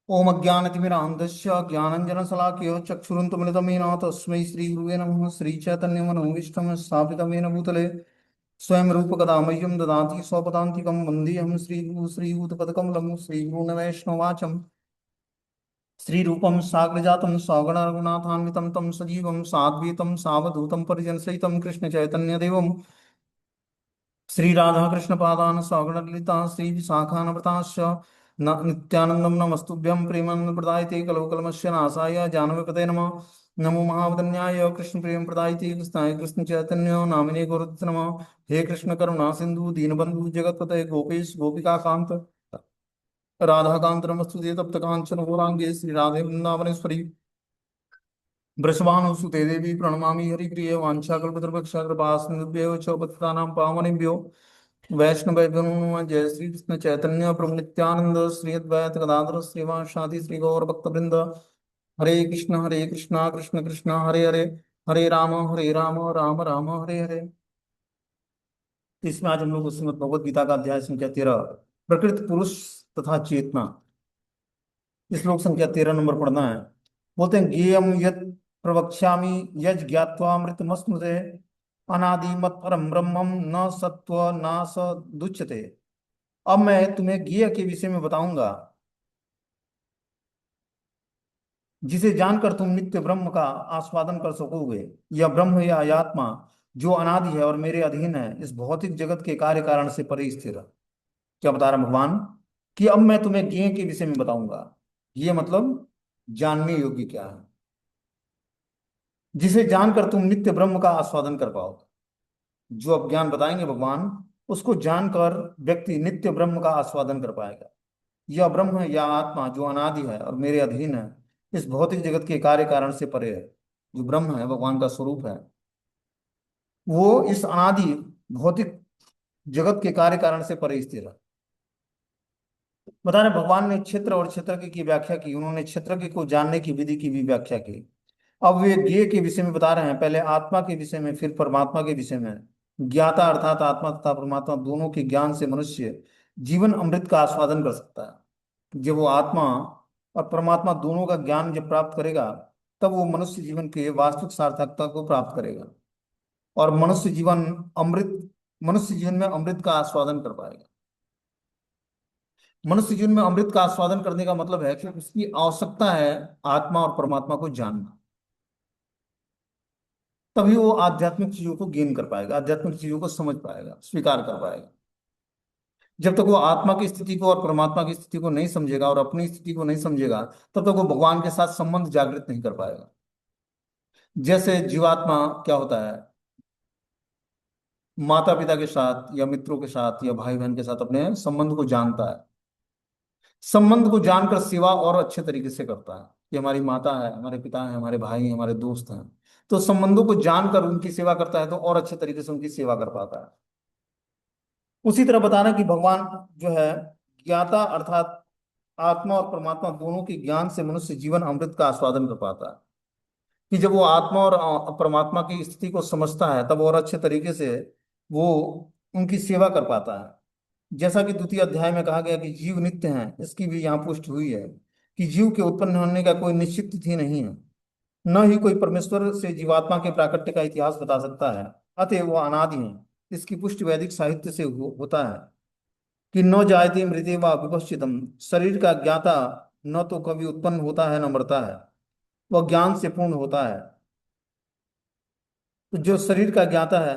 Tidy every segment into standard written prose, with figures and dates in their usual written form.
ओम अज्ञानतिमिरान्धस्य ज्ञानञ्जनशलाकयो चक्षुरुन्मिलितं येन तस्मै श्रीगुरुवे नमः। श्रीचैतन्यमनोभीष्टं स्थापितं येन भूतले स्वयं रूपकदा मह्यं ददाति स्वपदान्तिकं वन्देऽहं श्रीगुरुं श्रीयुतपदकमलं श्रीगुरुवैष्णवाचं श्रीरूपं साग्रजातं सगुणरघुनाथान्वितं तं सजीवं साद्वैतं सावधूतं परिजनसहितं कृष्णचैतन्यदेवं श्री राधाकृष्ण पादान सगण ललिता श्री विशाखानवताश्च नित्यानंदम नमस्तुभ्यं प्रेमानंद प्रदायते कलवकलमस्य नाशाय जानवीपते नमः। नमो महावदन्याय कृष्ण प्रेम प्रदायते कृष्णाय कृष्ण चैतन्य नामिने गुरुते नमः। हे कृष्ण करुणा सिंधु दीनबंधु जगतपते गोपेश गोपिका कांत राधा कांत नमस्तुते तप्त कांचन गौरांगे श्री राधे वृंदावनेश्वरी वृषभानुसुते देवी प्रणमामि हरिप्रिय वाञ्छाकल्पतरुभ्यश्च कृपासिन्धुभ्यो च पतितानां पावनेभ्यो वैष्णवेभ्यो नमः। जय श्री कृष्ण चैतन्य प्रभु नित्यानंद श्री अद्वैत गदाधर श्रीवासादि श्री गौर भक्तवृंद। हरे कृष्णा कृष्ण कृष्ण हरे हरे, हरे राम राम राम हरे हरे। तो इसमें आज हम लोग श्रीमद् भगवद गीता का अध्याय संख्या 13 प्रकृति पुरुष तथा चेतना, श्लोक संख्या 13 नंबर पढ़ना है। बोलते हैं ज्ञेयं यत् प्रवक्ष्यामि यज् ज्ञात्वा मृतमश्नुते अनादि मत् परम ब्रह्मम न सत्व न सदुच्यते। अब मैं तुम्हें ज्ञेय के विषय में बताऊंगा जिसे जानकर तुम नित्य ब्रह्म का आस्वादन कर सकोगे। यह ब्रह्म या आत्मा जो अनादि है और मेरे अधीन है, इस भौतिक जगत के कार्य कारण से परे स्थिर है। क्या बता रहा है भगवान कि अब मैं तुम्हें ज्ञेय के विषय में बताऊंगा। ये मतलब जानने योग्य क्या है, जिसे जानकर तुम नित्य ब्रह्म का आस्वादन कर पाओगे। जो अब ज्ञान बताएंगे भगवान, उसको जानकर व्यक्ति नित्य ब्रह्म का आस्वादन कर पाएगा। यह ब्रह्म या आत्मा जो अनादि है और मेरे अधीन है, इस भौतिक जगत के कार्य कारण से परे है। जो ब्रह्म है, भगवान का स्वरूप है, वो इस अनादि भौतिक जगत के कार्य कारण से परे स्थिर है। बता रहे भगवान ने क्षेत्र और क्षेत्र की व्याख्या की, उन्होंने क्षेत्र को जानने की विधि की भी व्याख्या की। अब वे ज्ञेय के विषय में बता रहे हैं, पहले आत्मा के विषय में फिर परमात्मा के विषय में। ज्ञाता अर्थात आत्मा तथा परमात्मा दोनों के ज्ञान से मनुष्य जीवन अमृत का आस्वादन कर सकता है। जब वो आत्मा और परमात्मा दोनों का ज्ञान जब प्राप्त करेगा, तब वो मनुष्य जीवन के वास्तविक सार्थकता को प्राप्त करेगा और मनुष्य जीवन में अमृत का आस्वादन कर पाएगा। मनुष्य जीवन में अमृत का आस्वादन करने का मतलब है कि उसकी आवश्यकता है आत्मा और परमात्मा को जानना। तभी वो आध्यात्मिक चीजों को गेन कर पाएगा, आध्यात्मिक चीजों को समझ पाएगा, स्वीकार कर पाएगा। जब तक वो आत्मा की स्थिति को और परमात्मा की स्थिति को नहीं समझेगा और अपनी स्थिति को नहीं समझेगा, तब तक वो भगवान के साथ संबंध जागृत नहीं कर पाएगा। जैसे जीवात्मा क्या होता है, माता पिता के साथ या मित्रों के साथ या भाई बहन के साथ अपने संबंध को जानता है। संबंध को जानकर सेवा और अच्छे तरीके से करता है कि हमारी माता है, हमारे पिता है, हमारे भाई हैं, हमारे दोस्त हैं। तो संबंधों को जानकर उनकी सेवा करता है तो और अच्छे तरीके से उनकी सेवा कर पाता है। उसी तरह बताना कि भगवान जो है ज्ञाता अर्थात आत्मा और परमात्मा दोनों के ज्ञान से मनुष्य जीवन अमृत का आस्वादन कर पाता है। कि जब वो आत्मा और परमात्मा की स्थिति को समझता है, तब और अच्छे तरीके से वो उनकी सेवा कर पाता है। जैसा कि द्वितीय अध्याय में कहा गया कि जीव नित्य हैं, इसकी भी यहाँ पुष्टि हुई है कि जीव के उत्पन्न होने का कोई निश्चित तिथि नहीं है। न ही कोई परमेश्वर से जीवात्मा के प्राकट्य का इतिहास बता सकता है। अतः वह अनादि है। इसकी पुष्टि वैदिक साहित्य से होता है कि न जायते मृते व विपश्चितम। शरीर का ज्ञाता न तो कभी उत्पन्न होता है न मरता है, वह ज्ञान से पूर्ण होता है। तो जो शरीर का ज्ञाता है,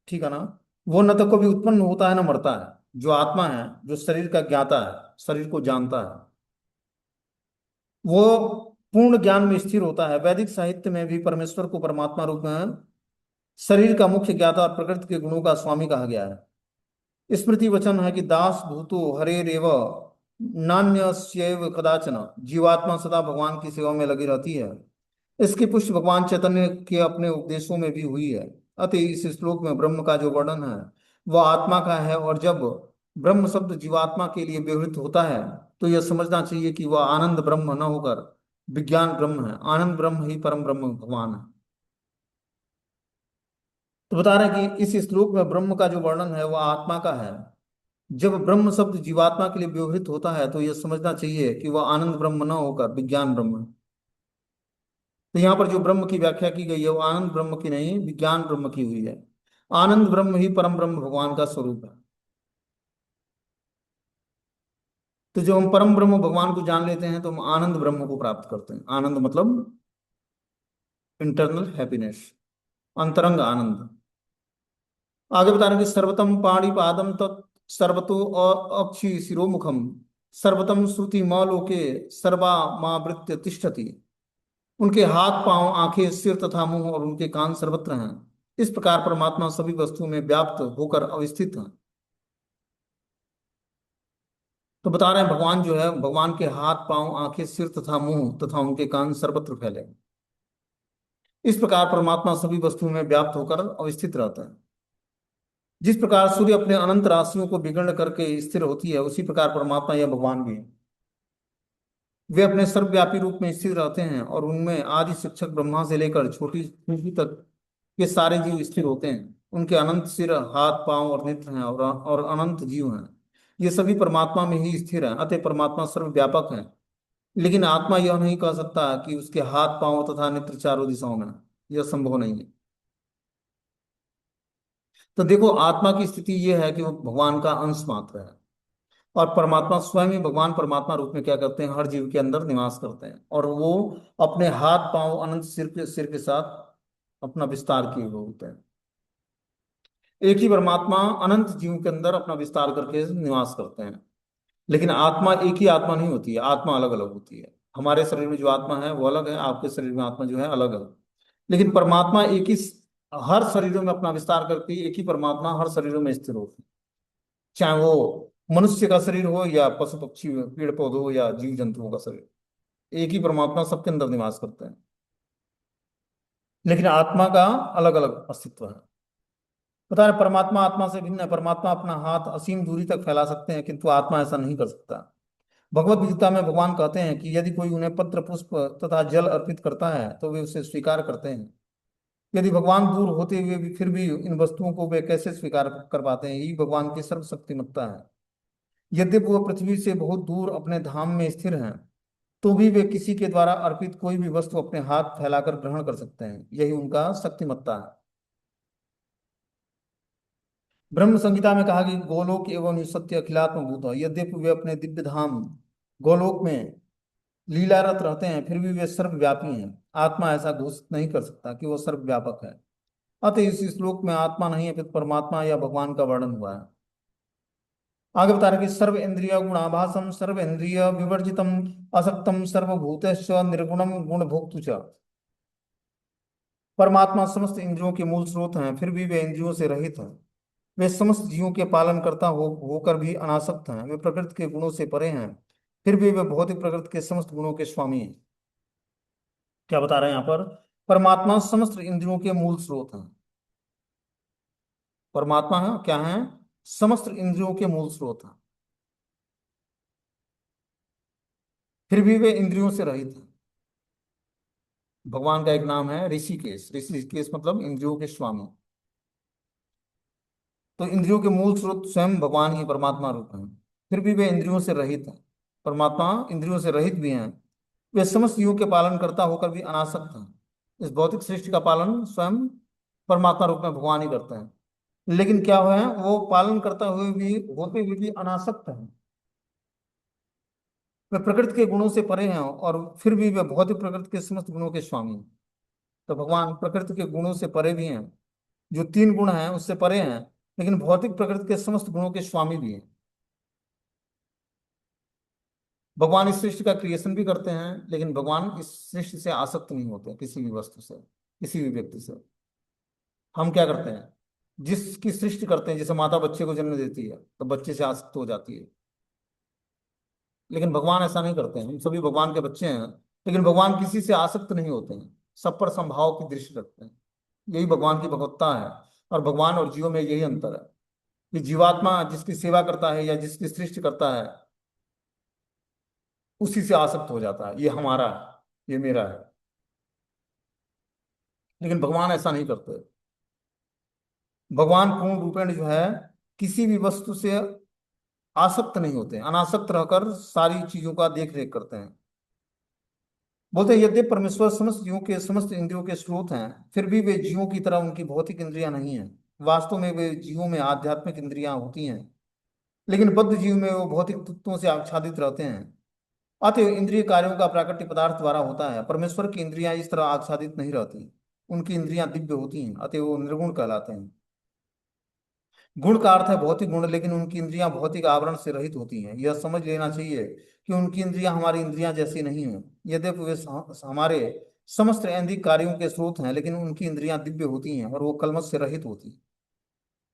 ठीक है ना, वो न तो कभी उत्पन्न होता है न मरता है। जो आत्मा है, जो शरीर का ज्ञाता है, शरीर को जानता है, वो पूर्ण ज्ञान में स्थिर होता है। वैदिक साहित्य में भी परमेश्वर को परमात्मा रूप में शरीर का मुख्य ज्ञाता और प्रकृति के गुणों का स्वामी कहा गया है। स्मृति वचन है कि दास भूतो हरेरेव नान्यस्यैव कदाचन। जीवात्मा सदा भगवान की सेवा में लगी रहती है। इसकी पुष्टि भगवान चैतन्य के अपने उपदेशों में भी हुई है। अतः इस श्लोक में ब्रह्म का जो वर्णन है वह आत्मा का है, और जब ब्रह्म शब्द जीवात्मा के लिए व्यवहृत होता है तो यह समझना चाहिए कि वह आनंद ब्रह्म न होकर विज्ञान ब्रह्म है। आनंद ब्रह्म ही परम ब्रह्म भगवान है। तो बता रहे हैं कि इस श्लोक में ब्रह्म का जो वर्णन है वह आत्मा का है, जब ब्रह्म शब्द जीवात्मा के लिए व्यवहृत होता है तो यह समझना चाहिए कि वह आनंद ब्रह्म न होकर विज्ञान ब्रह्म है। तो यहाँ पर जो ब्रह्म की व्याख्या की गई है वो आनंद ब्रह्म की नहीं, विज्ञान ब्रह्म की हुई है। आनंद ब्रह्म ही परम ब्रह्म भगवान का स्वरूप है। तो जब हम परम ब्रह्म भगवान को जान लेते हैं तो हम आनंद ब्रह्म को प्राप्त करते हैं। आनंद मतलब इंटरनल हैप्पीनेस, अंतरंग आनंद। आगे बता रहे हैं कि सर्वतम पाणि पादम तत् सर्वतो अक्षि शिरोमुखम सर्वतम श्रुति लोके सर्वा मावृत्य तिष्ठति। उनके हाथ पांव आंखें सिर तथा मुंह और उनके कान सर्वत्र हैं। इस प्रकार परमात्मा सभी वस्तुओं में व्याप्त होकर अवस्थित है। तो बता रहे हैं भगवान जो है, भगवान के हाथ पांव आंखें सिर तथा मुंह तथा उनके कान सर्वत्र फैले। इस प्रकार परमात्मा सभी वस्तुओं में व्याप्त होकर अवस्थित रहता है। जिस प्रकार सूर्य अपने अनंत राशियों को विकीर्ण करके स्थिर होती है, उसी प्रकार परमात्मा या भगवान भी है। वे अपने सर्वव्यापी रूप में स्थिर रहते हैं और उनमें आदि शिक्षक ब्रह्मा से लेकर छोटी चूंटी तक के सारे जीव स्थिर होते हैं। उनके अनंत सिर, हाथ, पांव और नेत्र हैं और अनंत जीव हैं। ये सभी परमात्मा में ही स्थिर हैं, अतः परमात्मा सर्वव्यापक है। लेकिन आत्मा यह नहीं कह सकता कि उसके हाथ, पांव तथा नेत्र चारों दिशाओं में हैं। यह संभव नहीं है। तो देखो, आत्मा की स्थिति यह है कि वो भगवान का अंश मात्र है, और परमात्मा स्वयं ही भगवान परमात्मा रूप में क्या करते हैं, हर जीव के अंदर निवास करते हैं, और वो अपने हाथ पांव अनंत सिर के साथ अपना विस्तार किए हुए होते हैं। एक ही परमात्मा अनंत जीव के अंदर अपना विस्तार करके निवास करते हैं। लेकिन आत्मा एक ही आत्मा नहीं होती है, आत्मा अलग अलग होती है। हमारे शरीर में जो आत्मा है वो अलग है, आपके शरीर में आत्मा जो है अलग है। लेकिन परमात्मा एक ही, हर शरीरों में अपना विस्तार करके एक ही परमात्मा हर शरीरों में स्थिर होती है। चाहे वो मनुष्य का शरीर हो या पशु पक्षी पेड़ पौधों हो या जीव जंतुओं का शरीर, एक ही परमात्मा सबके अंदर निवास करते हैं। लेकिन आत्मा का अलग अलग अस्तित्व है। पता है, परमात्मा आत्मा से भिन्न है। परमात्मा अपना हाथ असीम दूरी तक फैला सकते हैं, किंतु आत्मा ऐसा नहीं कर सकता। भगवत गीता में भगवान कहते हैं कि यदि कोई उन्हें पत्र पुष्प तथा जल अर्पित करता है तो वे उसे स्वीकार करते हैं। यदि भगवान दूर होते हुए भी फिर भी इन वस्तुओं को वे कैसे स्वीकार कर पाते हैं, यही भगवान की सर्वशक्तिमत्ता है। यद्यपि वह पृथ्वी से बहुत दूर अपने धाम में स्थिर हैं, तो भी वे किसी के द्वारा अर्पित कोई भी वस्तु अपने हाथ फैलाकर ग्रहण कर सकते हैं। यही उनका शक्तिमत्ता है। ब्रह्म संहिता में कहा कि गोलोक एवं सत्य अखिलात्म भूत है। यद्यपि वे अपने दिव्य धाम गोलोक में लीलारत रहते हैं, फिर भी वे सर्वव्यापी हैं। आत्मा ऐसा घोषित नहीं कर सकता कि वह सर्वव्यापक है। अतः इस श्लोक में आत्मा नहीं है, फिर परमात्मा या भगवान का वर्णन हुआ है। आगे बता रहे कि सर्व इंद्रिय गुणाभासम सर्व इंद्रिय विवर्जितम असक्तम सर्वभूतेश्व निर्गुणम गुणभोक्तु च। परमात्मा समस्त इंद्रियों के मूल स्रोत हैं, फिर भी वे इंद्रियों से रहित हैं। वे समस्त जीवों के पालन करता होकर भी अनासक्त हैं। वे प्रकृति के गुणों से परे हैं, फिर भी वे भौतिक प्रकृति के समस्त गुणों के स्वामी हैं। क्या बता रहे हैं यहाँ पर? परमात्मा समस्त इंद्रियों के मूल स्रोत हैं। परमात्मा है क्या है? समस्त इंद्रियों के मूल स्रोत हैं, फिर भी वे इंद्रियों से रहित हैं। भगवान का एक नाम है ऋषिकेश। ऋषिकेश मतलब इंद्रियों के स्वामी। तो इंद्रियों के मूल स्रोत स्वयं भगवान ही परमात्मा रूप हैं, फिर भी वे इंद्रियों से रहित हैं। परमात्मा इंद्रियों से रहित भी हैं। वे समस्त जीवों के पालन करता होकर भी अनासक्त हैं। इस भौतिक सृष्टि का पालन स्वयं परमात्मा रूप में भगवान ही करते हैं। लेकिन क्या हुआ है, वो पालन करता हुए भी, होते हुए भी अनासक्त हैं। वे प्रकृति के गुणों से परे हैं और फिर भी वे भौतिक प्रकृति के समस्त गुणों के स्वामी हैं। तो भगवान प्रकृति के गुणों से परे भी हैं, जो तीन गुण हैं उससे परे हैं, लेकिन भौतिक प्रकृति के समस्त गुणों के स्वामी भी हैं। भगवान इस सृष्टि का क्रिएशन भी करते हैं, लेकिन भगवान इस सृष्टि से आसक्त नहीं होते, किसी भी वस्तु से, किसी भी व्यक्ति से। हम क्या करते हैं, जिसकी सृष्टि करते हैं, जैसे माता बच्चे को जन्म देती है तो बच्चे से आसक्त हो जाती है। लेकिन भगवान ऐसा नहीं करते हैं। हम सभी भगवान के बच्चे हैं, लेकिन भगवान किसी से आसक्त नहीं होते हैं, सब पर संभाव की दृष्टि रखते हैं। यही भगवान की भगवत्ता है। और भगवान और जीवों में यही अंतर है कि जीवात्मा जिसकी सेवा करता है या जिसकी सृष्टि करता है, उसी से आसक्त हो जाता है, ये हमारा है, ये मेरा है। लेकिन भगवान ऐसा नहीं करते। भगवान पूर्ण रूपेण जो है, किसी भी वस्तु से आसक्त नहीं होते, अनासक्त रहकर सारी चीजों का देख रेख करते हैं। बोलते हैं यद्यपि परमेश्वर समस्त जीवों के समस्त इंद्रियों के स्रोत हैं, फिर भी वे जीवों की तरह उनकी भौतिक इंद्रियां नहीं हैं। वास्तव में वे जीवों में आध्यात्मिक इंद्रियां होती हैं, लेकिन बद्ध जीव में वो भौतिक तत्वों से आच्छादित रहते हैं। अतः इंद्रिय कार्यों का प्राकृतिक पदार्थ द्वारा होता है। परमेश्वर की इंद्रियां इस तरह आच्छादित नहीं रहती, उनकी इंद्रियां दिव्य होती हैं, अतः वो निर्गुण कहलाते हैं। गुण का अर्थ है भौतिक गुण, लेकिन उनकी इंद्रियां भौतिक आवरण से रहित होती हैं। यह समझ लेना चाहिए कि उनकी इंद्रियां हमारी इंद्रियां जैसी नहीं हैं। यद्यपि वे हमारे समस्त ऐंदिक कार्यों के स्रोत हैं, लेकिन उनकी इंद्रियां दिव्य होती हैं और वो कलमश से रहित होती हैं।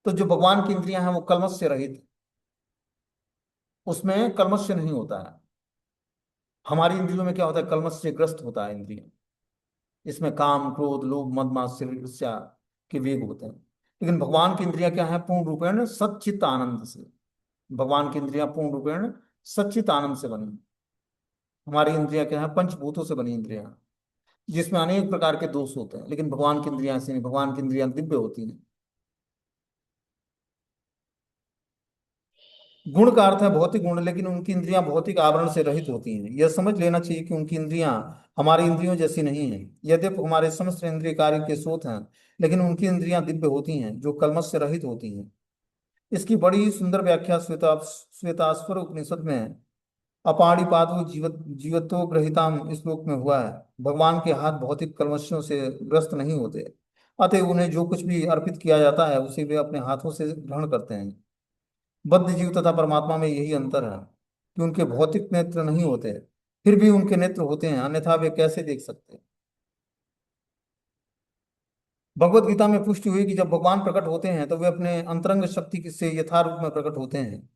तो जो भगवान की इंद्रियां हैं वो कलमश से रहित, उसमें कलमश से नहीं होता है। हमारी इंद्रियों में क्या होता है, कलमश से ग्रस्त होता है इंद्रिय। इसमें काम, क्रोध, लोभ, मद, मात्सर्य, ईर्ष्या के वेग होते हैं। लेकिन भगवान की इंद्रियां क्या है, पूर्ण रूपेण सच्चित आनंद से। भगवान की इंद्रियां पूर्ण रूपेण सच्चित आनंद से बनी। हमारी इंद्रियां क्या है, पंचभूतों से बनी इंद्रियां, जिसमें अनेक प्रकार के दोष होते हैं। लेकिन भगवान की इंद्रियां ऐसी नहीं, भगवान की इंद्रियां दिव्य होती हैं। गुण का अर्थ है भौतिक गुण, लेकिन उनकी इंद्रियां भौतिक आवरण से रहित होती हैं। यह समझ लेना चाहिए कि उनकी इंद्रियां हमारी इंद्रियों जैसी नहीं हैं। यद्यपि हमारे समस्त इंद्रिय कार्य के स्रोत हैं, लेकिन उनकी इंद्रियां दिव्य होती हैं, जो कलमश से रहित होती हैं। इसकी बड़ी सुंदर व्याख्या श्वेताश्वर उपनिषद में अपाणिपादो जीवतो ग्रहिताम श्लोक में हुआ है। भगवान के हाथ भौतिक कलमशों से ग्रस्त नहीं होते, अतः उन्हें जो कुछ भी अर्पित किया जाता है उसे वे अपने हाथों से ग्रहण करते हैं। बद्ध जीव तथा परमात्मा में यही अंतर है कि उनके भौतिक नेत्र नहीं होते, फिर भी उनके नेत्र होते हैं, अन्यथा वे कैसे देख सकते हैं। भगवत गीता में पुष्टि हुई कि जब भगवान प्रकट होते हैं तो वे अपने अंतरंग शक्ति से यथारूप में प्रकट होते हैं।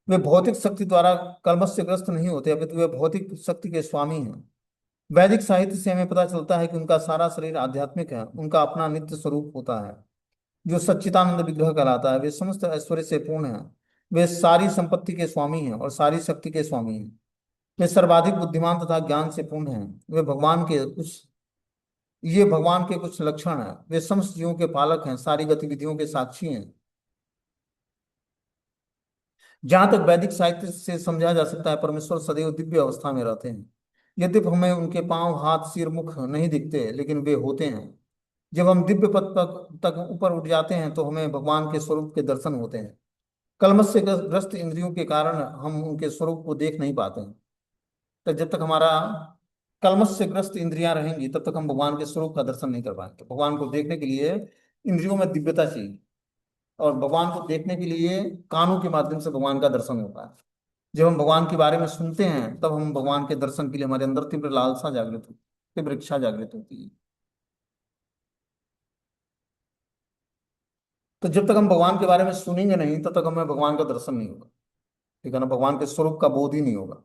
वे भौतिक शक्ति द्वारा कलमश से ग्रस्त नहीं होते, अपितु वे भौतिक शक्ति के स्वामी हैं। वैदिक साहित्य से हमें पता चलता है कि उनका सारा शरीर आध्यात्मिक है, उनका अपना नित्य स्वरूप होता है जो सच्चिदानंद विग्रह कहलाता है। वे समस्त ऐश्वर्य से पूर्ण हैं, वे सारी संपत्ति के स्वामी हैं और सारी शक्ति के स्वामी हैं। वे सर्वाधिक बुद्धिमान तथा ज्ञान से पूर्ण हैं। ये भगवान के कुछ लक्षण हैं। वे समस्त जीवों के पालक हैं, सारी गतिविधियों के साक्षी हैं। जहां तक वैदिक साहित्य से समझा जा सकता है, परमेश्वर सदैव दिव्य अवस्था में रहते हैं। यद्यपि हमें उनके पांव, हाथ, सिर, मुख नहीं दिखते, लेकिन वे होते हैं। जब हम दिव्य पद तक ऊपर उठ जाते हैं तो हमें भगवान के स्वरूप के दर्शन होते हैं। कलमश से ग्रस्त इंद्रियों के कारण हम उनके स्वरूप को देख नहीं पाते हैं। तो जब तक हमारा कलमश से ग्रस्त इंद्रियां रहेंगी, तब तक हम भगवान के स्वरूप का दर्शन नहीं कर पाएंगे। भगवान को देखने के लिए इंद्रियों में दिव्यता चाहिए, और भगवान को देखने के लिए कानों के माध्यम से भगवान का दर्शन होता है। जब हम भगवान के बारे में सुनते हैं, तब हम भगवान के दर्शन के लिए हमारे अंदर तीव्र लालसा जागृत होती है, तीव्र इच्छा जागृत होती है। तो जब तक हम भगवान के बारे में सुनेंगे नहीं, तब तक हमें भगवान का दर्शन नहीं होगा। ठीक है ना, भगवान के स्वरूप का बोध ही नहीं होगा।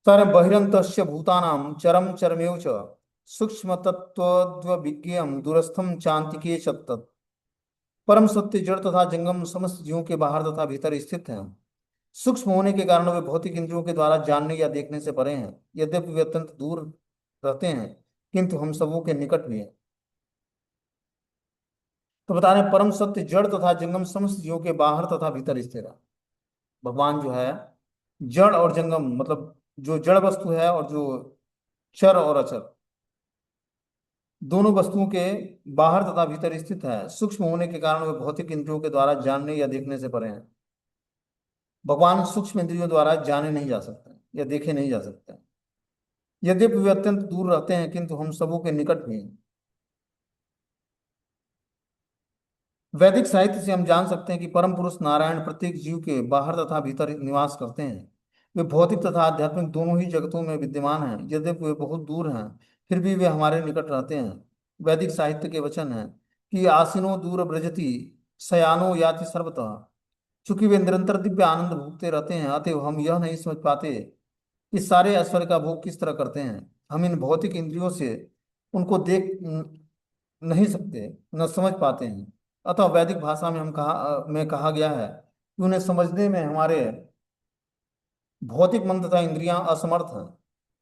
तर बहिरंतस्य भूतानां चरम चरमेव च सूक्ष्म तत्व विज्ञेयम दूरस्थम चांतिके च तत्। परम सत्य जड़ तथा जंगम समस्त जीवों के बाहर तथा भीतर स्थित है। सूक्ष्म होने के कारण वे भौतिक इंद्रियों के द्वारा जानने या देखने से परे हैं। यद्यपि वे अत्यंत दूर रहते हैं, किंतु हम सबों के निकट भी हैं। तो बता रहे हैं, परम सत्य जड़ तथा जंगम समस्त जीवों के बाहर तथा भीतर स्थित है। भगवान जो है जड़ और जंगम, मतलब जो जड़ वस्तु है और जो चर और अचर, दोनों वस्तुओं के बाहर तथा भीतर स्थित है। सूक्ष्म होने के कारण वे भौतिक इंद्रियों के द्वारा जानने या देखने से परे हैं। भगवान सूक्ष्म इंद्रियों द्वारा जाने नहीं जा सकते या देखे नहीं जा सकते। यद्यपि वे अत्यंत दूर रहते हैं, किंतु हम सबों के निकट भी हैं। वैदिक साहित्य से हम जान सकते हैं कि परम पुरुष नारायण प्रत्येक जीव के बाहर तथा भीतर निवास करते हैं। वे भौतिक तथा आध्यात्मिक दोनों ही जगतों में विद्यमान हैं। यद्यपि वे बहुत दूर हैं, फिर भी वे हमारे निकट रहते हैं। वैदिक साहित्य के वचन हैं कि आसीनो दूर व्रजति, शयानो याति सर्वतः। चूंकि वे निरंतर दिव्य आनंद भोगते रहते हैं, अतएव हम यह नहीं समझ पाते कि सारे ऐश्वर्य का भोग किस तरह करते हैं। हम इन भौतिक इंद्रियों से उनको देख नहीं सकते, न समझ पाते हैं। अतः वैदिक भाषा में कहा गया है कि उन्हें समझने में हमारे भौतिक मन तथा इंद्रियां असमर्थ हैं।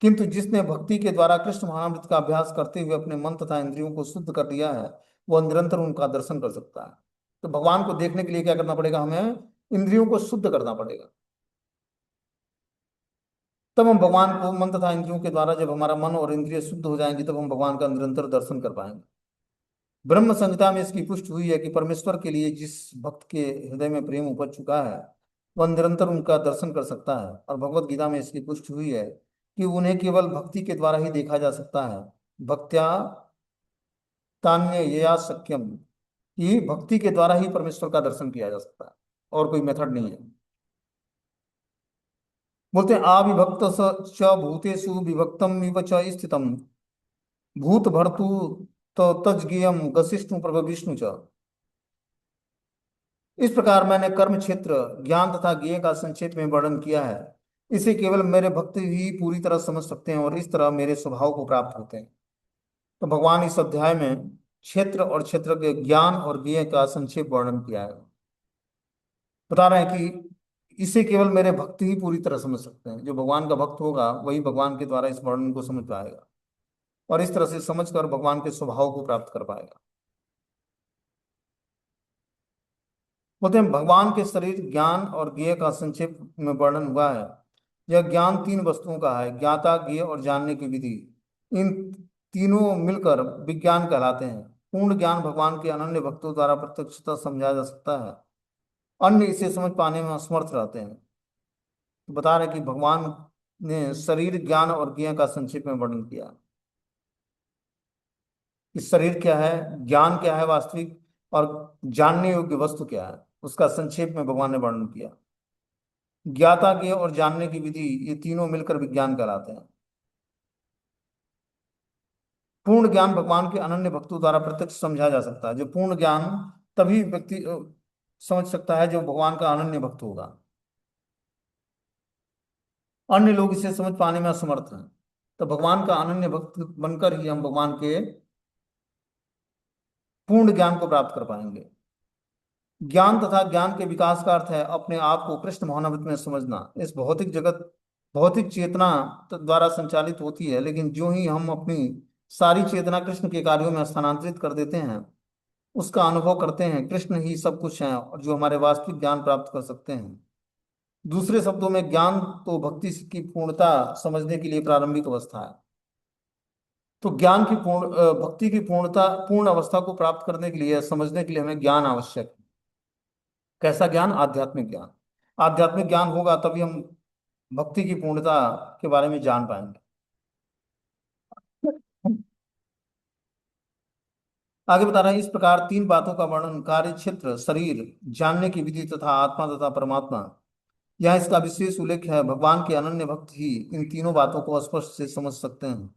किंतु जिसने भक्ति के द्वारा कृष्ण महामृत का अभ्यास करते हुए अपने मन तथा इंद्रियों को शुद्ध कर लिया है, वह निरंतर उनका दर्शन कर सकता है। तो भगवान को देखने के लिए क्या करना पड़ेगा हमें, इंद्रियों को शुद्ध करना पड़ेगा। तब हम भगवान को मन तथा इंद्रियों के द्वारा, जब हमारा मन और इंद्रिय शुद्ध हो जाएंगी, तब हम भगवान का निरंतर दर्शन कर पाएंगे। ब्रह्म संहिता में इसकी पुष्टि हुई है कि परमेश्वर के लिए जिस भक्त के हृदय में प्रेम उपज चुका है, वह निरंतर उनका दर्शन कर सकता है। और भगवत गीता में इसकी पुष्टि हुई है कि उन्हें केवल भक्ति के द्वारा ही देखा जा सकता है। भक्त्या तान्य यया सक्यम, कि भक्ति के द्वारा ही परमेश्वर का दर्शन किया जा सकता है, और कोई मेथड नहीं है। बोलते हैं आविभक्त च भूतेषु विभक्तम इव च स्थितम भूत भर्तु तो तज्ज्ञेयम गसिष्णु प्रभ विष्णु च। इस प्रकार मैंने कर्म क्षेत्र, ज्ञान तथा ज्ञेय का संक्षेप में वर्णन किया है। इसे केवल मेरे भक्त ही पूरी तरह समझ सकते हैं और इस तरह मेरे स्वभाव को प्राप्त होते हैं। तो भगवान इस अध्याय में क्षेत्र और क्षेत्र के ज्ञान और ज्ञेय का संक्षेप वर्णन किया है। बता रहे हैं कि इसे केवल मेरे भक्त ही पूरी तरह समझ सकते हैं। जो भगवान का भक्त होगा वही भगवान के द्वारा इस वर्णन को समझ पाएगा, और इस तरह से समझकर भगवान के स्वभाव को प्राप्त कर पाएगा। बोलते हैं भगवान के शरीर, ज्ञान और ज्ञेय का संक्षेप में वर्णन हुआ है। यह ज्ञान तीन वस्तुओं का है, ज्ञाता, ज्ञेय और जानने की विधि। इन तीनों मिलकर विज्ञान कहलाते हैं। पूर्ण ज्ञान भगवान के अनन्य भक्तों द्वारा प्रत्यक्षतः समझा जा सकता है, अन्य इसे समझ पाने में असमर्थ रहते हैं। तो बता रहे हैं कि भगवान ने शरीर, ज्ञान और ज्ञेय का संक्षेप में वर्णन किया। कि शरीर क्या है, ज्ञान क्या है वास्तविक, और जानने योग्य वस्तु क्या है, उसका संक्षेप में भगवान ने वर्णन किया। ज्ञाता के और जानने की विधि, ये तीनों मिलकर विज्ञान कहलाते हैं। पूर्ण ज्ञान भगवान के अनन्य भक्तों द्वारा प्रत्यक्ष समझा जा सकता है। जो पूर्ण ज्ञान तभी व्यक्ति समझ सकता है जो भगवान का अनन्य भक्त होगा। अन्य लोग इसे समझ पाने में असमर्थ हैं। तो भगवान का अनन्य भक्त बनकर ही हम भगवान के पूर्ण ज्ञान को प्राप्त कर पाएंगे। ज्ञान तथा ज्ञान के विकास का अर्थ है अपने आप को कृष्ण भावनामृत में समझना। इस भौतिक जगत भौतिक चेतना द्वारा संचालित होती है, लेकिन जो ही हम अपनी सारी चेतना कृष्ण के कार्यों में स्थानांतरित कर देते हैं, उसका अनुभव करते हैं, कृष्ण ही सब कुछ है और जो हमारे वास्तविक ज्ञान प्राप्त कर सकते हैं। दूसरे शब्दों में ज्ञान तो भक्ति की पूर्णता समझने के लिए प्रारंभिक अवस्था है। तो ज्ञान की भक्ति की पूर्णता, पूर्ण अवस्था को प्राप्त करने के लिए, समझने के लिए हमें ज्ञान आवश्यक है। कैसा ज्ञान? आध्यात्मिक ज्ञान। आध्यात्मिक ज्ञान होगा तभी हम भक्ति की पूर्णता के बारे में जान पाएंगे। आगे बता रहे हैं, इस प्रकार तीन बातों का वर्णन, कार्य क्षेत्र, शरीर, जानने की विधि तथा आत्मा तथा परमात्मा, यह इसका विशेष उल्लेख है। भगवान के अनन्य भक्त ही इन तीनों बातों को स्पष्ट से समझ सकते हैं।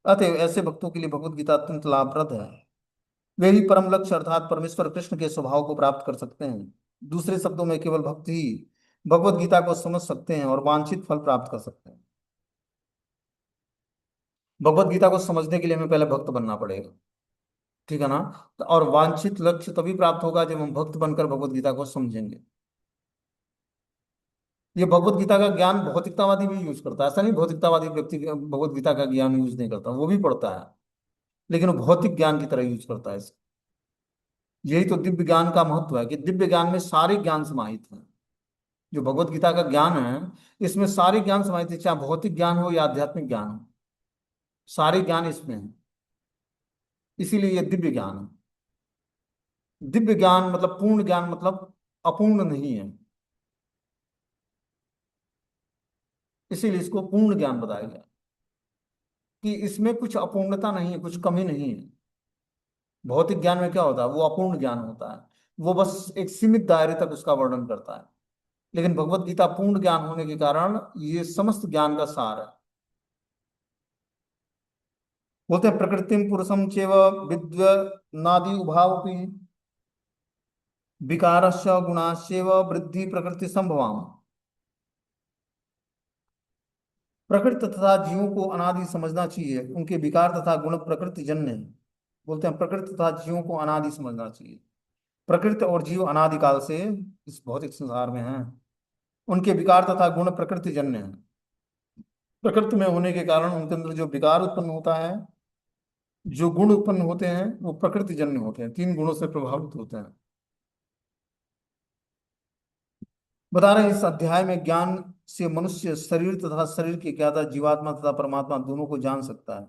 अतएव ऐसे भक्तों के लिए भगवत गीता अत्यंत लाभप्रद है। वे ही परम लक्ष्य अर्थात परमेश्वर कृष्ण के स्वभाव को प्राप्त कर सकते हैं। दूसरे शब्दों में केवल भक्त ही भगवत गीता को समझ सकते हैं और वांछित फल प्राप्त कर सकते हैं। भगवत गीता को समझने के लिए हमें पहले भक्त बनना पड़ेगा, ठीक है ना? और वांछित लक्ष्य तभी प्राप्त होगा जब हम भक्त बनकर भगवत गीता को समझेंगे। ये भगवत गीता का ज्ञान भौतिकतावादी भी यूज करता है। ऐसा नहीं भौतिकतावादी व्यक्ति भगवत गीता का ज्ञान यूज नहीं करता, वो भी पढ़ता है, लेकिन वो भौतिक ज्ञान की तरह यूज करता है इसे। यही तो दिव्य ज्ञान का महत्व है कि दिव्य ज्ञान में सारे ज्ञान समाहित हैं। जो भगवत गीता का ज्ञान है, इसमें सारे ज्ञान समाहित है, चाहे भौतिक ज्ञान हो या आध्यात्मिक ज्ञान हो, सारे ज्ञान इसमें है। इसीलिए ये दिव्य ज्ञान है। दिव्य ज्ञान मतलब पूर्ण ज्ञान, मतलब अपूर्ण नहीं है, इसीलिए इसको पूर्ण ज्ञान बताया गया कि इसमें कुछ अपूर्णता नहीं है, कुछ कमी नहीं है। भौतिक ज्ञान में क्या होता है? वो अपूर्ण ज्ञान होता है, वो बस एक सीमित दायरे तक उसका वर्णन करता है। लेकिन भगवत गीता पूर्ण ज्ञान होने के कारण ये समस्त ज्ञान का सार है। बोलते हैं प्रकृतिम पुरुषम चैव विद्वनादि उभावपि विकारस्य गुणाश्चैव वृद्धि प्रकृति संभवाम। प्रकृति तथा जीवों को अनादि समझना चाहिए, उनके विकार तथा गुण प्रकृति जन्य है। बोलते हैं प्रकृति तथा जीवों को अनादि समझना चाहिए। प्रकृति और जीव अनादिकाल से इस भौतिक संसार में हैं। उनके विकार तथा गुण प्रकृति जन्य है। प्रकृति में होने के कारण उनके अंदर जो विकार उत्पन्न होता है, जो गुण उत्पन्न होते हैं, वो प्रकृति जन्य होते हैं, तीन गुणों से प्रभावित होते हैं। बता रहे हैं इस अध्याय में ज्ञान से मनुष्य शरीर तथा शरीर के ज्ञाता जीवात्मा तथा परमात्मा दोनों को जान सकता है।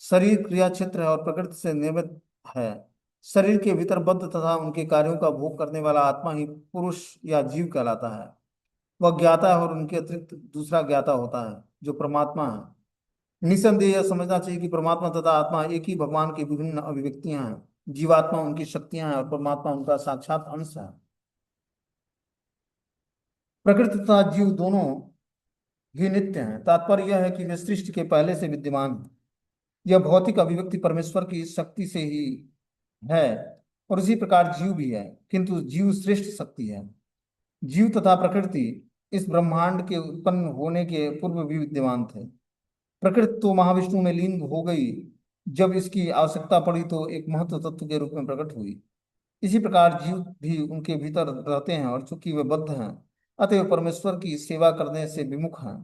शरीर क्रिया क्षेत्र है और प्रकृति से निर्मित है। शरीर के भीतर बद्ध तथा उनके कार्यों का भोग करने वाला आत्मा ही पुरुष या जीव कहलाता है। वह ज्ञाता है और उनके अतिरिक्त दूसरा ज्ञाता होता है जो परमात्मा है। निसंदेह यह समझना चाहिए कि परमात्मा तथा आत्मा एक ही भगवान की विभिन्न अभिव्यक्तियां हैं। जीवात्मा उनकी शक्तियां हैं और परमात्मा उनका साक्षात अंश है। प्रकृति तथा जीव दोनों ही नित्य हैं। तात्पर्य यह है कि वे सृष्टि के पहले से विद्यमान हैं। यह भौतिक अभिव्यक्ति परमेश्वर की शक्ति से ही है और इसी प्रकार जीव भी है, किंतु जीव श्रेष्ठ शक्ति है। जीव तथा प्रकृति इस ब्रह्मांड के उत्पन्न होने के पूर्व भी विद्यमान थे। प्रकृति तो महाविष्णु में लीन हो गई जब इसकी आवश्यकता पड़ी तो एक महत्व तत्व के रूप में प्रकट हुई। इसी प्रकार जीव भी उनके भीतर रहते हैं और चूंकि वे बद्ध हैं अतएव परमेश्वर की सेवा करने से विमुख हैं।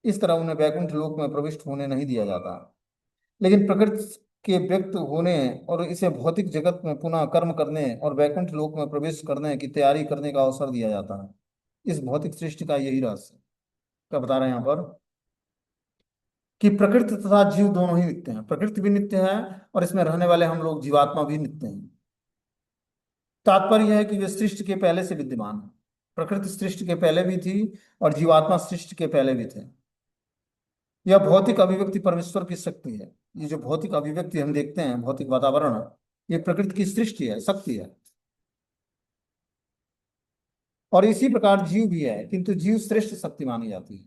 इस तरह उन्हें वैकुंठ लोक में प्रविष्ट होने नहीं दिया जाता। लेकिन प्रकृति के व्यक्त होने और इसे भौतिक जगत में पुनः कर्म करने और वैकुंठ लोक में प्रवेश करने की तैयारी करने का अवसर दिया जाता है। इस भौतिक सृष्टि का यही रहस्य क्या बता रहे हैं यहाँ पर कि प्रकृति तथा जीव दोनों ही नित्य हैं। प्रकृति भी नित्य है और इसमें रहने वाले हम लोग जीवात्मा भी नित्य हैं। तात्पर्य यह है कि वे सृष्टि के पहले से विद्यमान है। प्रकृति सृष्टि के पहले भी थी और जीवात्मा सृष्टि के पहले भी थे। यह भौतिक अभिव्यक्ति परमेश्वर की शक्ति है। ये जो भौतिक अभिव्यक्ति हम देखते हैं भौतिक वातावरण ये प्रकृति की सृष्टि है, शक्ति है। और इसी प्रकार जीव भी है, किंतु जीव श्रेष्ठ शक्ति मानी जाती है।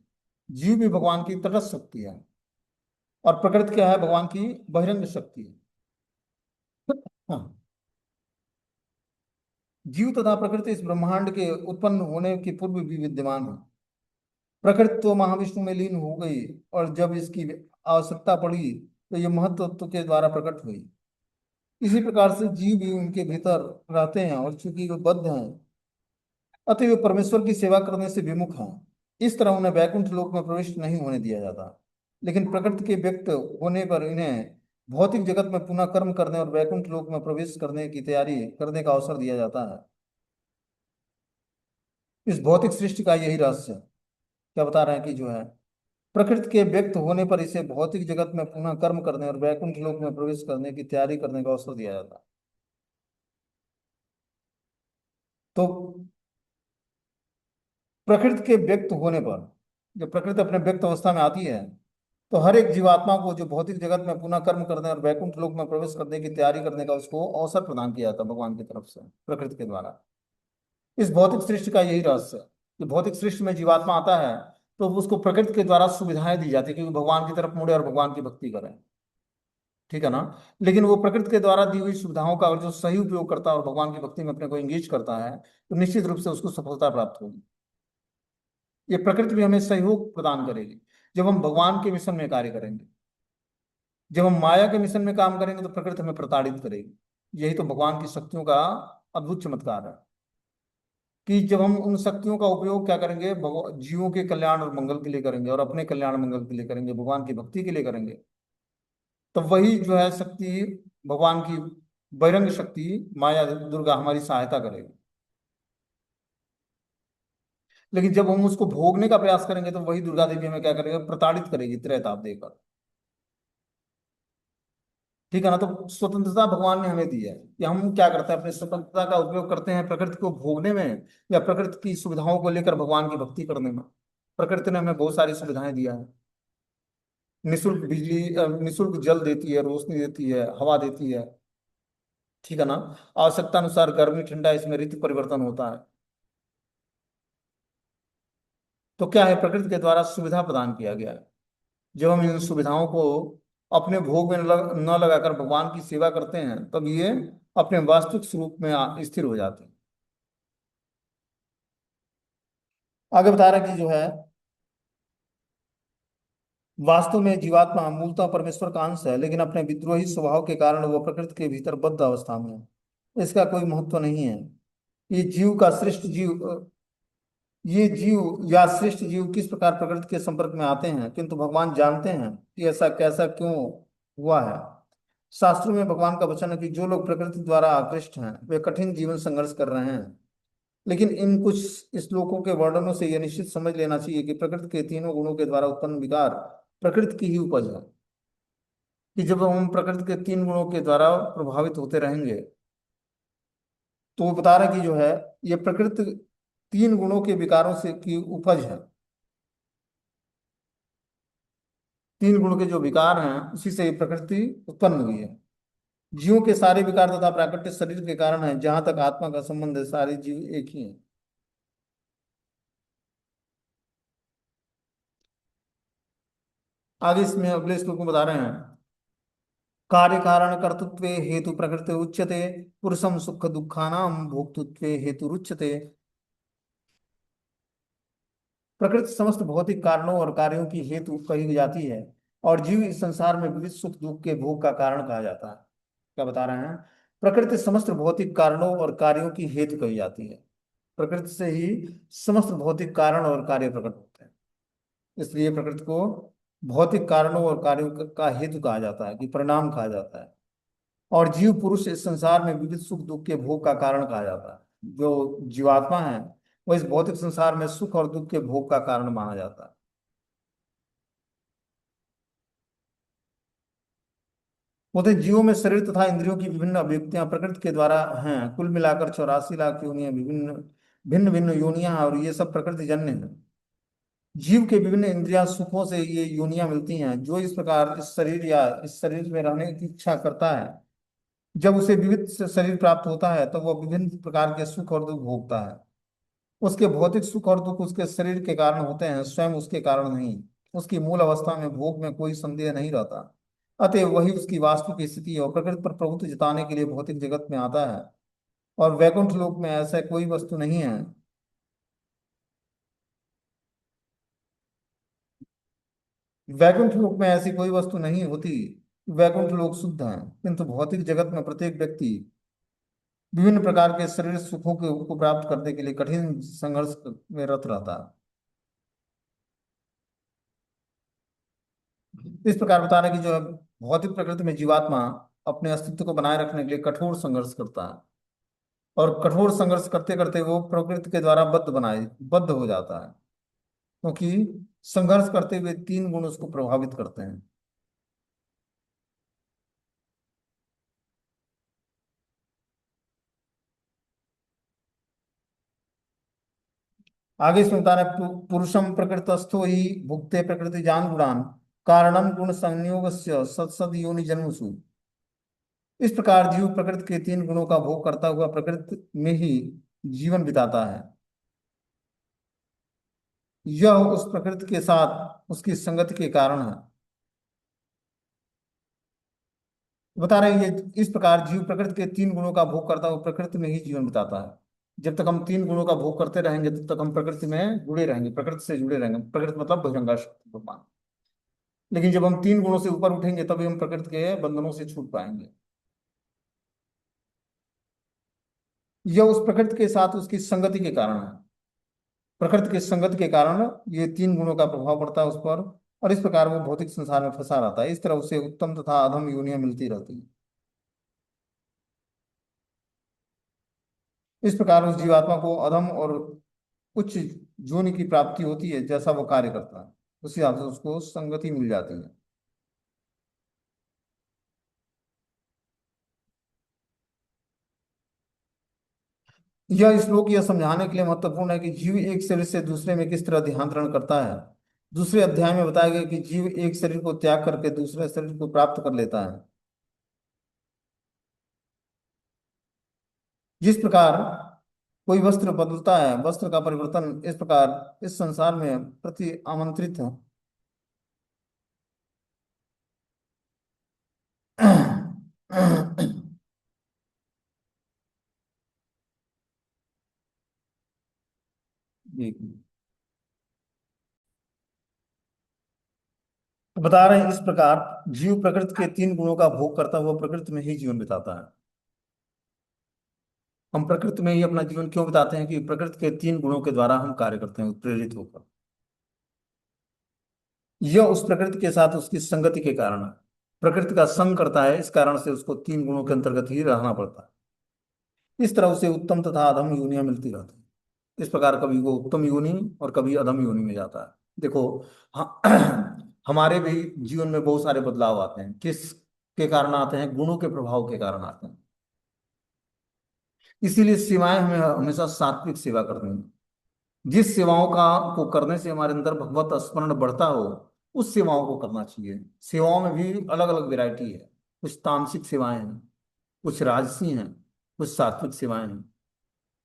जीव भी भगवान की तटस्थ शक्ति है और प्रकृति क्या है, भगवान की बहिरंग शक्ति है। हाँ। जीव तथा प्रकृति इस ब्रह्मांड के उत्पन्न होने के पूर्व भी विद्यमान है। प्रकृति तो महाविष्णु में लीन हो गई और जब इसकी आवश्यकता पड़ी तो ये महत्व तत्व के द्वारा प्रकट हुई। इसी प्रकार से जीव भी उनके भीतर रहते हैं और चूंकि वे बद्ध हैं अतः वे परमेश्वर की सेवा करने से विमुख हैं। इस तरह उन्हें वैकुंठ लोक में प्रवेश नहीं होने दिया जाता। लेकिन प्रकृति के व्यक्त होने पर इन्हें भौतिक जगत में पुनः कर्म करने और वैकुंठ लोक में प्रवेश करने की तैयारी करने का अवसर दिया जाता है। इस भौतिक सृष्टि का यही रहस्य है। क्या बता रहे हैं कि जो है प्रकृति के व्यक्त होने पर इसे भौतिक जगत में पुनः कर्म करने और वैकुंठ लोक में प्रवेश करने की तैयारी करने का अवसर दिया जाता है। तो प्रकृति के व्यक्त होने पर जब प्रकृति अपने व्यक्त अवस्था में आती है तो हर एक जीवात्मा को जो भौतिक जगत में पुनः कर्म करने और वैकुंठ लोक में प्रवेश करने की तैयारी करने का उसको अवसर प्रदान किया जाता है भगवान की तरफ से प्रकृति के द्वारा। इस भौतिक सृष्टि का यही रहस्य है कि भौतिक सृष्टि में जीवात्मा आता है तो उसको प्रकृति के द्वारा सुविधाएं दी जाती है क्योंकि भगवान की तरफ मुड़े और भगवान की भक्ति करें। ठीक है ना। लेकिन वो प्रकृति के द्वारा दी हुई सुविधाओं का अगर जो सही उपयोग करता है और भगवान की भक्ति में अपने को एंगेज करता है तो निश्चित रूप से उसको सफलता प्राप्त होगी। ये प्रकृति भी हमें सहयोग प्रदान करेगी जब हम भगवान के मिशन में कार्य करेंगे। जब हम माया के मिशन में काम करेंगे तो प्रकृति हमें प्रताड़ित करेगी। यही तो भगवान की शक्तियों का अद्भुत चमत्कार है कि जब हम उन शक्तियों का उपयोग क्या करेंगे जीवों के कल्याण और मंगल के लिए करेंगे और अपने कल्याण मंगल के लिए करेंगे, भगवान की भक्ति के लिए करेंगे, तो वही जो है शक्ति भगवान की बहिरंग शक्ति माया दुर्गा हमारी सहायता करेगी। लेकिन जब हम उसको भोगने का प्रयास करेंगे तो वही दुर्गा देवी हमें क्या करेगा, प्रताड़ित करेगी त्रेताप देकर। ठीक है ना। तो स्वतंत्रता भगवान ने हमें दी है कि हम क्या करते हैं, अपने स्वतंत्रता का उपयोग करते हैं प्रकृति को भोगने में या प्रकृति की सुविधाओं को लेकर भगवान की भक्ति करने में। प्रकृति ने हमें बहुत सारी सुविधाएं दिया है। निशुल्क बिजली, निशुल्क जल देती है, रोशनी देती है, हवा देती है। ठीक है ना। आवश्यकता अनुसार गर्मी ठंडा इसमें ऋतु परिवर्तन होता है। तो क्या है, प्रकृति के द्वारा सुविधा प्रदान किया गया है। जब हम इन सुविधाओं को अपने भोग में न लगाकर भगवान की सेवा करते हैं तब ये अपने वास्तविक स्वरूप में स्थिर हो जाते हैं। आगे बता रहे हैं कि जो है वास्तव में जीवात्मा मूलतः परमेश्वर का अंश है लेकिन अपने विद्रोही स्वभाव के कारण वह प्रकृति के भीतर बद्ध अवस्था में है। इसका कोई महत्व नहीं है। ये जीव का श्रेष्ठ जीव ये जीव या श्रेष्ठ जीव किस प्रकार प्रकृति के संपर्क में आते हैं, किंतु भगवान जानते हैं कि ऐसा कैसा क्यों हुआ है। शास्त्रों में भगवान का वचन है कि जो लोग प्रकृति द्वारा आकृष्ट हैं वे कठिन जीवन संघर्ष कर रहे हैं। लेकिन इन कुछ श्लोकों के वर्णनों से यह निश्चित समझ लेना चाहिए कि प्रकृति के तीनों गुणों के द्वारा उत्पन्न विकार प्रकृति की ही उपज है। कि जब हम प्रकृति के तीन गुणों के द्वारा प्रभावित होते रहेंगे, तो वो बता रहा है कि जो है, ये प्रकृति तीन गुणों के विकारों से की उपज है। तीन गुण के जो विकार हैं उसी से ये प्रकृति उत्पन्न हुई है। जीवों के सारे विकार तथा प्राकृतिक शरीर के कारण है। जहां तक आत्मा का संबंध है, सारे जीव एक ही हैं। आगे इसमें अगले श्लोक में बता रहे हैं, कार्य कारण कर्तृत्व हेतु प्रकृति उच्यते, पुरुषम सुख दुखानाम भोक्तृत्व हेतु रुच्यते। प्रकृति समस्त भौतिक कारणों और कार्यों की हेतु कही जाती है, और जीव इस संसार में विविध सुख दुख के भोग का कारण कहा जाता है। क्या बता रहे हैं? प्रकृति समस्त भौतिक कारणों और कार्यों की हेतु कही जाती है। प्रकृति से ही समस्त भौतिक कारण और कार्य प्रकट होते हैं। इसलिए प्रकृति को भौतिक कारणों और कार्यों का हेतु कहा जाता है, कि परिणाम कहा जाता है। और जीव पुरुष इस संसार में विविध सुख दुख के भोग का कारण कहा जाता है। जो जीवात्मा है, वो इस भौतिक संसार में सुख और दुख के भोग का कारण माना जाता है। बोलते हैं, जीवों में शरीर तथा इंद्रियों की विभिन्न अभिव्यक्तियां प्रकृति के द्वारा हैं। कुल मिलाकर 84 लाख योनियां, विभिन्न भिन्न भिन्न योनियां हैं, और ये सब प्रकृति जन्य है। जीव के विभिन्न इंद्रिया सुखों से ये योनियां मिलती हैं। जो इस प्रकार इस शरीर या इस शरीर में रहने की इच्छा करता है, जब उसे विविध से शरीर प्राप्त होता है, तो वह विभिन्न प्रकार के सुख और दुख भोगता है। उसके भौतिक सुख और दुख उसके शरीर के कारण होते हैं, स्वयं उसके कारण नहीं। उसकी मूल अवस्था में भोग में कोई संदेह नहीं रहता। अतएव वही उसकी वास्तविक स्थिति है, और प्रकृति पर प्रभुत्व जताने के लिए भौतिक जगत में आता है। और वैकुंठ लोक में ऐसा कोई वस्तु नहीं है। वैकुंठ लोक में ऐसी कोई वस्तु नहीं होती। वैकुंठ लोक शुद्ध है, किंतु भौतिक जगत में प्रत्येक व्यक्ति विभिन्न प्रकार के शरीर सुखों को प्राप्त करने के लिए कठिन संघर्ष में रत रहता है। इस प्रकार बता रहे हैं कि जो है, भौतिक प्रकृति में जीवात्मा अपने अस्तित्व को बनाए रखने के लिए कठोर संघर्ष करता है। और कठोर संघर्ष करते करते वो प्रकृति के द्वारा बद्ध हो जाता है, क्योंकि संघर्ष करते हुए तीन गुण उसको प्रभावित करते हैं। आगे इसमें बता रहे हैं, पुरुषम प्रकृतस्थो ही भुक्ते प्रकृति जान गुणान, कारणम गुण संयोग सत्सद योनि जन्मसु। इस प्रकार जीव प्रकृति के तीन गुणों का भोग करता हुआ प्रकृति में ही जीवन बिताता है। यह उस प्रकृति के साथ उसकी संगति के कारण है। बता रहे हैं, ये इस प्रकार जीव प्रकृति के तीन गुणों का भोग करता हुआ प्रकृति में ही जीवन बिताता है। जब तक हम तीन गुणों का भोग करते रहेंगे, तब तक हम प्रकृति में जुड़े रहेंगे, प्रकृति से जुड़े रहेंगे। प्रकृति मतलब बहिरंगा भगवान। लेकिन जब हम तीन गुणों से ऊपर उठेंगे, तभी हम प्रकृति के बंधनों से छूट पाएंगे। यह उस प्रकृति के साथ उसकी संगति के कारण है। प्रकृति की संगति के कारण ये तीन गुणों का प्रभाव पड़ता है उस पर, और इस प्रकार वो भौतिक संसार में फंसा रहता है। इस तरह उसे उत्तम तथा अधम योनियां मिलती रहती है। इस प्रकार उस जीवात्मा को अधम और उच्च योनि की प्राप्ति होती है, जैसा वो कार्य करता है उसी हिसाब से उसको संगति मिल जाती है। यह श्लोक यह समझाने के लिए महत्वपूर्ण है कि जीव एक शरीर से दूसरे में किस तरह देहांतरण करता है। दूसरे अध्याय में बताया गया कि जीव एक शरीर को त्याग करके दूसरे शरीर को प्राप्त कर लेता है। जिस प्रकार कोई वस्त्र बदलता है, वस्त्र का परिवर्तन इस प्रकार इस संसार में प्रति आमंत्रित है। एक मिनट। तो बता रहे हैं, इस प्रकार जीव प्रकृति के तीन गुणों का भोग करता हुआ प्रकृति में ही जीवन बिताता है। हम प्रकृति में ही अपना जीवन क्यों बिताते हैं? कि प्रकृति के तीन गुणों के द्वारा हम कार्य करते हैं प्रेरित होकर। यह उस प्रकृति के साथ उसकी संगति के कारण है। प्रकृति का संग करता है, इस कारण से उसको तीन गुणों के अंतर्गत ही रहना पड़ता है। इस तरह उसे उत्तम तथा अधम योनियां मिलती रहती हैं। इस प्रकार कभी वो उत्तम योनि और कभी अधम योनि में जाता है। देखो, हमारे भी जीवन में बहुत सारे बदलाव आते हैं। किस के कारण आते हैं? गुणों के प्रभाव के कारण आते हैं। इसीलिए सेवाएं हमें हमेशा सात्विक सेवा करनी है। जिस सेवाओं का को करने से हमारे अंदर भगवत स्मरण बढ़ता हो, उस सेवाओं को करना चाहिए। सेवाओं में भी अलग अलग वैरायटी है। कुछ तामसिक सेवाएं हैं, कुछ राजसी हैं, कुछ सात्विक सेवाएं हैं।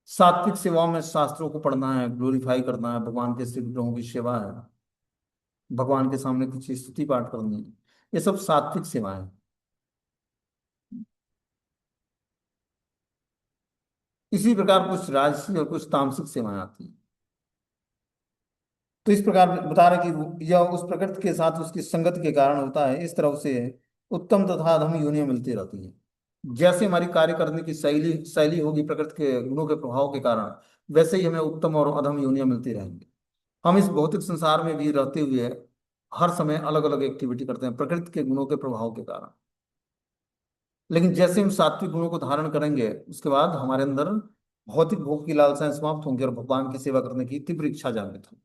सात्विक सेवाओं में शास्त्रों को पढ़ना है, ग्लोरीफाई करना है, भगवान के श्री विग्रहों की सेवा है, भगवान के सामने कुछ स्तुति पाठ करनी है। ये सब सात्विक सेवाएं हैं। इसी प्रकार कुछ राजसी और कुछ तामसिक सेवाएं आती हैं। तो इस प्रकार बता रहे कि यह उस प्रकृति के साथ उसकी संगति के कारण होता है। इस तरह उसे उत्तम तथा अधम योनियां मिलती रहती हैं। जैसे हमारी कार्य करने की शैली शैली होगी प्रकृति के गुणों के प्रभाव के कारण, वैसे ही हमें उत्तम और अधम योनियां मिलती रहेंगी। हम इस भौतिक संसार में भी रहते हुए हर समय अलग अलग एक्टिविटी करते हैं प्रकृति के गुणों के प्रभाव के कारण। लेकिन जैसे हम सात्विक गुणों को धारण करेंगे, उसके बाद हमारे अंदर भौतिक भोग की लालसाएं समाप्त होंगी और भगवान की सेवा करने की तीव्र इच्छा जागृत होगी।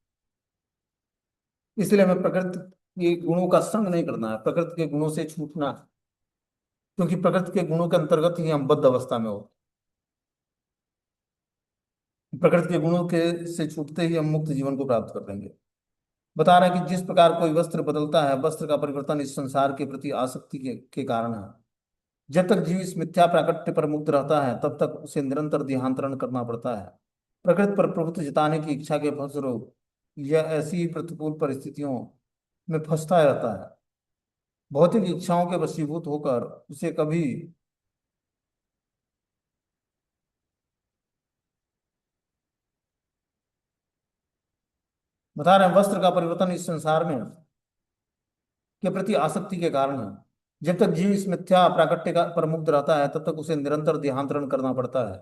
इसलिए हमें प्रकृति के गुणों का संग नहीं करना है, प्रकृति के गुणों से छूटना है। क्योंकि प्रकृति के गुणों के अंतर्गत ही हम बद्ध अवस्था में हो। प्रकृति के गुणों के से छूटते ही हम मुक्त जीवन को प्राप्त कर लेंगे। बता रहा है कि जिस प्रकार कोई वस्त्र बदलता है, वस्त्र का परिवर्तन इस संसार के प्रति आसक्ति के कारण है। जब तक जीव इस मिथ्या प्राकट्य पर मुक्त रहता है, तब तक उसे निरंतर देहांतरण करना पड़ता है। प्रकृति पर प्रभुत्व जताने की इच्छा के फलस्वरूप यह ऐसी प्रतिकूल परिस्थितियों में फंसता रहता है। भौतिक इच्छाओं के वशीभूत होकर उसे कभी बता रहे हैं, वस्त्र का परिवर्तन इस संसार में के प्रति आसक्ति के कारण है। जब तक जीव इस मिथ्या प्राकट्य का पर मुक्त रहता है, तब तक उसे निरंतर देहांतरण करना पड़ता है।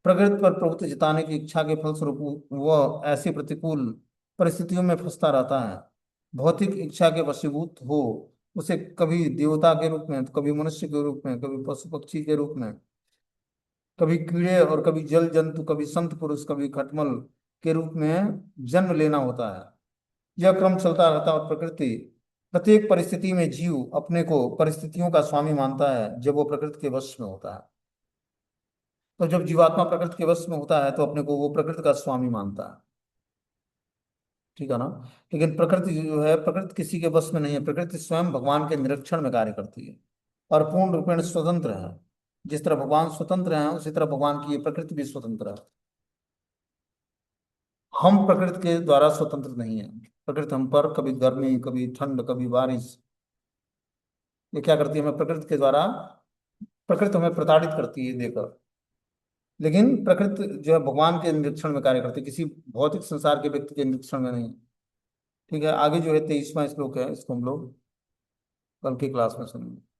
प्रकृति पर प्रभुत्व जताने की इच्छा के फलस्वरूप वह ऐसी प्रतिकूल परिस्थितियों में फंसता रहता है। भौतिक इच्छा के वशीभूत हो उसे कभी देवता के रूप में, तो कभी मनुष्य के रूप में, कभी पशु पक्षी के रूप में, कभी कीड़े और कभी जल जंतु, कभी संत पुरुष, कभी खटमल के रूप में जन्म लेना होता है। यह क्रम चलता रहता है और प्रकृति प्रत्येक परिस्थिति में जीव अपने को परिस्थितियों का स्वामी मानता है जब वो प्रकृति के वश में होता है। तो जब जीवात्मा प्रकृति के वश में होता है तो अपने को वो प्रकृति का स्वामी मानता है। ठीक है ना? लेकिन प्रकृति जो है, प्रकृति किसी के वश में नहीं है। प्रकृति स्वयं भगवान के निरीक्षण में कार्य करती है और पूर्ण रूपेण स्वतंत्र है। जिस तरह भगवान स्वतंत्र हैं, उसी तरह भगवान की ये प्रकृति भी स्वतंत्र है। हम प्रकृति के द्वारा स्वतंत्र नहीं है। प्रकृति हम पर कभी गर्मी, कभी ठंड, कभी बारिश, ये क्या करती है? हमें प्रकृति के द्वारा, प्रकृति हमें प्रताड़ित करती है देकर। लेकिन प्रकृति जो है भगवान के निरीक्षण में कार्य करती है, किसी भौतिक संसार के व्यक्ति के निरीक्षण में नहीं। ठीक है, आगे जो है 23वां श्लोक है, इसको हम लोग कल की क्लास में सुनेंगे।